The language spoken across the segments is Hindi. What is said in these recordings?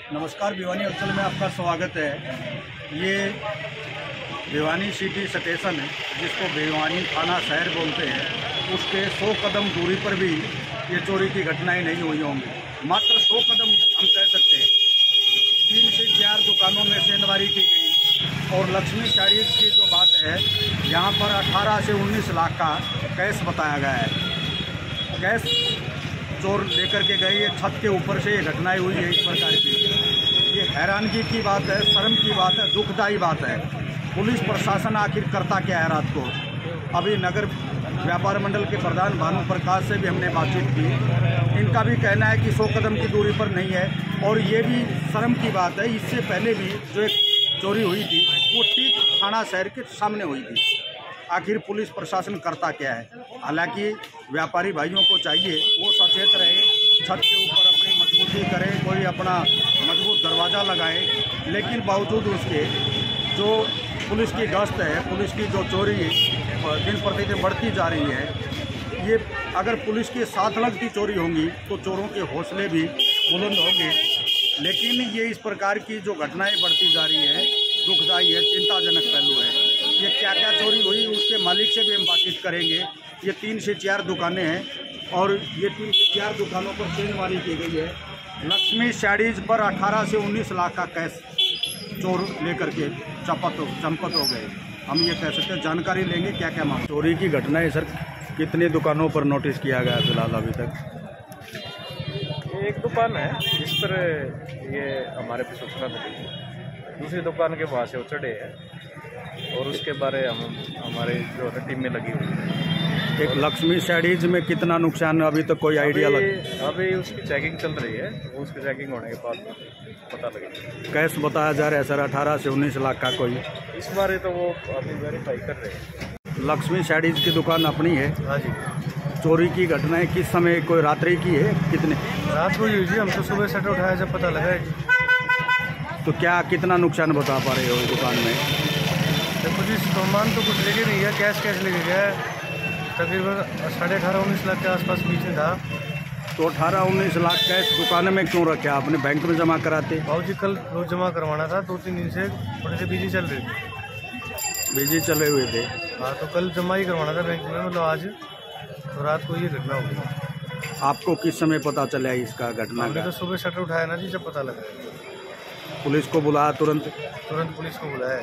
नमस्कार, भिवानी अंचल में आपका स्वागत है। ये भिवानी सिटी स्टेशन है, जिसको भिवानी थाना शहर बोलते हैं। उसके 100 कदम दूरी पर भी ये चोरी की घटनाएं नहीं हुई होंगी। मात्र 100 कदम हम कह सकते हैं। 3 से 4 दुकानों में सेंधमारी की गई। और लक्ष्मी साड़ीज की जो बात है, यहाँ पर 18 से 19 लाख का कैश बताया गया है। कैश चोर लेकर के गए। ये छत के ऊपर से ये घटनाएं हुई है इस प्रकार की। ये हैरानगी की बात है, शर्म की बात है, दुखदायी बात है। पुलिस प्रशासन आखिर करता क्या है रात को। अभी नगर व्यापार मंडल के प्रधान भानु प्रकाश से भी हमने बातचीत की। इनका भी कहना है कि 100 कदम की दूरी पर नहीं है। और ये भी शर्म की बात है, इससे पहले भी जो एक चोरी हुई थी वो ठीक थाना शहर के सामने हुई थी। आखिर पुलिस प्रशासन करता क्या है। हालांकि व्यापारी भाइयों को चाहिए वो सचेत रहे, छत के ऊपर अपनी मजबूती करें, कोई अपना मजबूत दरवाज़ा लगाए। लेकिन बावजूद उसके जो पुलिस की गश्त है, पुलिस की जो चोरी दिन प्रतिदिन बढ़ती जा रही है, ये अगर पुलिस के साथ लगती चोरी होंगी तो चोरों के हौसले भी बुलंद होंगे। लेकिन ये इस प्रकार की जो घटनाएं बढ़ती जा रही है, दुखदायी है, चिंताजनक पहलू है। ये क्या क्या चोरी हुई उसके मालिक से भी हम बातचीत करेंगे। ये 3 से 4 दुकानें हैं और ये 3 से 4 दुकानों पर सेंधमारी की गई है। लक्ष्मी साड़ीज पर 18 से 19 लाख का कैश चोर लेकर के चंपत हो गए। हम ये कह सकते हैं। जानकारी लेंगे क्या क्या मामला। चोरी की घटना है सर, कितनी दुकानों पर नोटिस किया गया फिलहाल अभी तक? एक दुकान है जिस पर ये हमारे पे सूचना मिली, दूसरी दुकान के वहाँ से वो चढ़े हैं और उसके बारे हमारे जो है टीम में लगी हुई है। एक लक्ष्मी साड़ीज में कितना नुकसान अभी तक कोई आइडिया अभी उसकी चेकिंग चल रही है, उसकी चेकिंग होने के बाद पता लगेगा। कैश बताया जा रहा है सर 18 से 19 लाख का। कोई इस बारे तो वो अभी वेरीफाई कर रहे हैं। लक्ष्मी साड़ीज की दुकान अपनी है? हाँ जी। चोरी की घटनाएं किस समय, कोई रात्रि की है? कितने रात को हुई जी, हम तो सुबह शटर उठाया जब पता लगा जी। तो क्या कितना नुकसान बता पा रहे हो इस दुकान में? देखो जी, सामान तो कुछ लेके नहीं गया, कैश लेके गया। तकरीबन 18.5-19 लाख के आसपास बीच में था। तो 18-19 लाख कैश दुकान में क्यों रखे? आपने बैंक में जमा कराते? भाव जी कल रोज जमा करवाना था, 2-3 दिन से थोड़े से बिजी चल रहे थे। बिजी चले हुए थे? हाँ, तो कल जमा ही करवाना था बैंक में, मतलब आज। तो रात को ये घटना हो गई। आपको किस समय पता चला इसका घटना का? तो सुबह शटर उठाया ना जी, जब पता लगा। पुलिस को बुलाया? तुरंत पुलिस को बुलाया।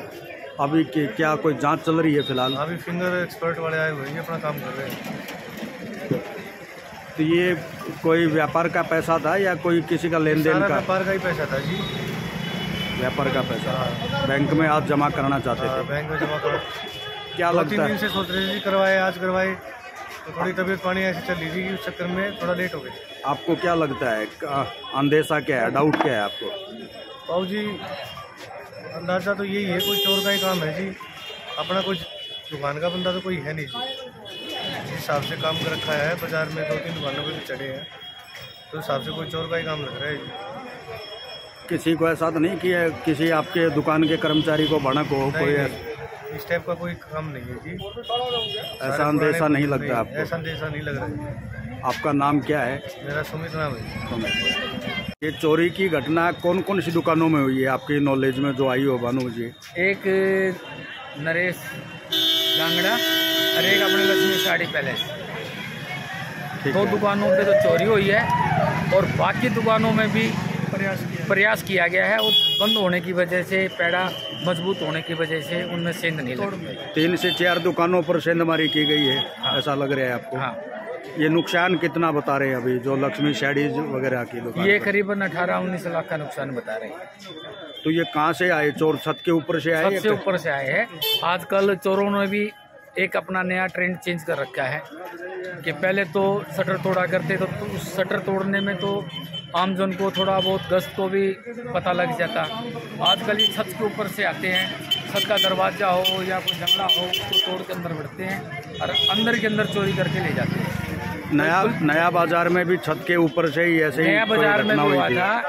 अभी क्या कोई जांच चल रही है फिलहाल? अभी फिंगर एक्सपर्ट वाले आए हुए हैं, अपना काम कर रहे हैं। तो ये कोई व्यापार का पैसा था या कोई किसी का लेन देन का? व्यापार का ही पैसा था जी। व्यापार का पैसा बैंक में आज जमा करना चाहते थे? बैंक में जमा करा। क्या लगता है? 2-3 दिन से सोच रहे थे करवाए, आज करवाए, तो थोड़ी तबीयत पानी ऐसी चल रही थी कि उस चक्कर में थोड़ा लेट हो गई। आपको क्या लगता है, अंदेशा क्या है, डाउट क्या है आपको? बाबू जी, अंदाजा तो यही है, कोई चोर का ही काम है जी। अपना कोई दुकान का बंदा तो कोई है नहीं जी। जिस हिसाब से काम कर रखा है बाजार में, 2-3 दुकानों पर भी चढ़े हैं, तो हिसाब से कोई चोर का ही काम लग रहा है जी। किसी को ऐसा तो नहीं कि किसी आपके दुकान के कर्मचारी को भनक हो? कोई इस टाइप का कोई काम नहीं है जी। ऐसा अंदेशा नहीं लगता आपको? ऐसा अंदेशा नहीं लग रहा है। आपका नाम क्या है? मेरा सुमित नाम है। ये चोरी की घटना कौन कौन सी दुकानों में हुई है आपकी नॉलेज में जो आई हो भानु जी? एक नरेश गांगड़ा और एक अपने लक्ष्मी साड़ी पैलेस। 2 दुकानों पे तो चोरी हुई है और बाकी दुकानों में भी प्रयास किया गया है। और बंद होने की वजह से, पैड़ा मजबूत होने की वजह से उनमें सेंध नहीं लगी। 3 से 4 दुकानों पर सेंधमारी की गई है। हाँ। ऐसा लग रहा है आपको? हाँ। ये नुकसान कितना बता रहे हैं अभी जो लक्ष्मी साड़ीज वगैरह की दुकान? ये करीबन 18-19 लाख का नुकसान बता रहे हैं। तो ये कहाँ से आए चोर? छत के ऊपर से आए? छत से ऊपर से आए हैं। आजकल चोरों ने भी एक अपना नया ट्रेंड चेंज कर रखा है कि पहले तो शटर तोड़ा करते, तो उस शटर तोड़ने में तो आमजन को थोड़ा बहुत गश्त को भी पता लग जाता। आजकल ये छत के ऊपर से आते हैं, छत का दरवाजा हो या कोई जंगला हो उसको तोड़ के अंदर बढ़ते हैं और अंदर के अंदर चोरी करके ले जाते हैं। नया बाजार में भी छत के ऊपर से ही ऐसे ही नया बाजार में भी हुआ था,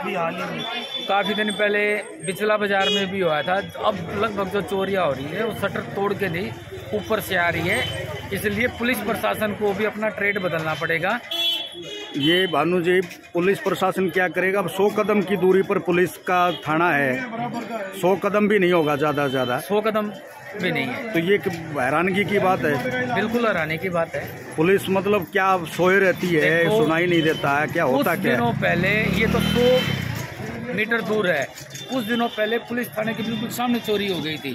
काफ़ी दिन पहले बिचला बाजार में भी हुआ था। अब लगभग जो चोरियाँ हो रही है वो शटर तोड़ के नहीं, ऊपर से आ रही है। इसलिए पुलिस प्रशासन को भी अपना ट्रेड बदलना पड़ेगा। ये भानु जी, पुलिस प्रशासन क्या करेगा? अब 100 कदम की दूरी पर पुलिस का थाना है, 100 कदम भी नहीं होगा, ज़्यादा से ज़्यादा 100 कदम भी नहीं है। तो ये हैरानगी की बात है। बिल्कुल हैरानी की बात है। पुलिस मतलब क्या सोए रहती है, सुनाई नहीं देता है, क्या होता क्या? दिनों पहले, ये तो 100 मीटर दूर है, कुछ दिनों पहले पुलिस थाने के बिल्कुल सामने चोरी हो गई थी,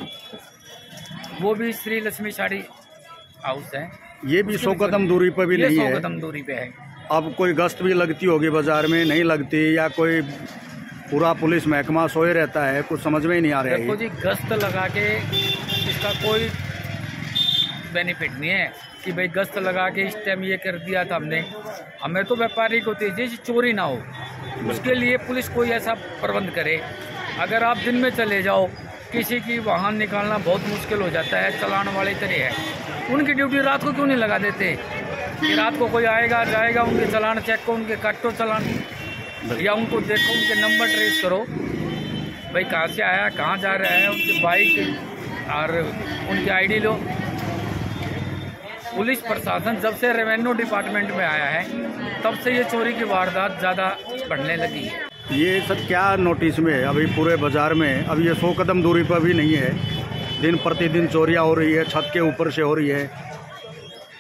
वो भी श्री लक्ष्मी साड़ी हाउस है। ये भी 100 कदम दूरी पर भी नहीं है। 100 कदम दूरी पे है। अब कोई गश्त भी लगती होगी बाजार में, नहीं लगती, या कोई पूरा पुलिस महकमा सोए रहता है, कुछ समझ में ही नहीं आ रहा है। देखो जी, गश्त लगा के इसका कोई बेनिफिट नहीं है कि भाई गश्त लगा के इस टाइम ये कर दिया था हमने। हमें तो व्यापारी को तेजी चोरी ना हो, उसके लिए पुलिस कोई ऐसा प्रबंध करे। अगर आप दिन में चले जाओ, किसी की वाहन निकालना बहुत मुश्किल हो जाता है, चलान वाले तरह है, उनकी ड्यूटी रात को क्यों नहीं लगा देते कि रात को कोई आएगा जाएगा, उनके चलान चेक करो, उनके काटो चलान, या उनको देखो, उनके नंबर ट्रेस करो, भाई कहाँ से आया, कहाँ जा रहा है, उनकी बाइक और उनकी आईडी लो। पुलिस प्रशासन जब से रेवेन्यू डिपार्टमेंट में आया है, तब से ये चोरी की वारदात ज़्यादा बढ़ने लगी है। ये सब क्या नोटिस में है अभी पूरे बाजार में? अब ये 100 कदम दूरी पर भी नहीं है, दिन प्रतिदिन चोरियां हो रही है, छत के ऊपर से हो रही है।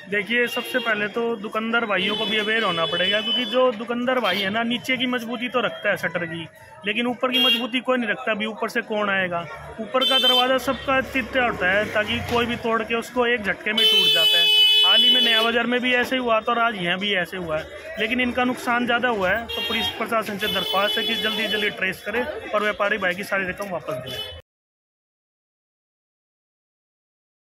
देखिए, सबसे पहले तो दुकानदार भाइयों को भी अवेयर होना पड़ेगा, क्योंकि जो दुकानदार भाई है ना, नीचे की मजबूती तो रखता है शटर की, लेकिन ऊपर की मजबूती कोई नहीं रखता। अभी ऊपर से कौन आएगा? ऊपर का दरवाज़ा सबका तिरछा होता है, ताकि कोई भी तोड़ के उसको एक झटके में टूट जाता है। हाल ही में नया बाजार में भी ऐसे ही हुआ था और आज यहाँ भी ऐसे हुआ है, लेकिन इनका नुकसान ज़्यादा हुआ है। तो पुलिस प्रशासन से दरख्वास्त है कि जल्दी जल्दी ट्रेस करे और व्यापारी भाई की सारी रकम वापस दें।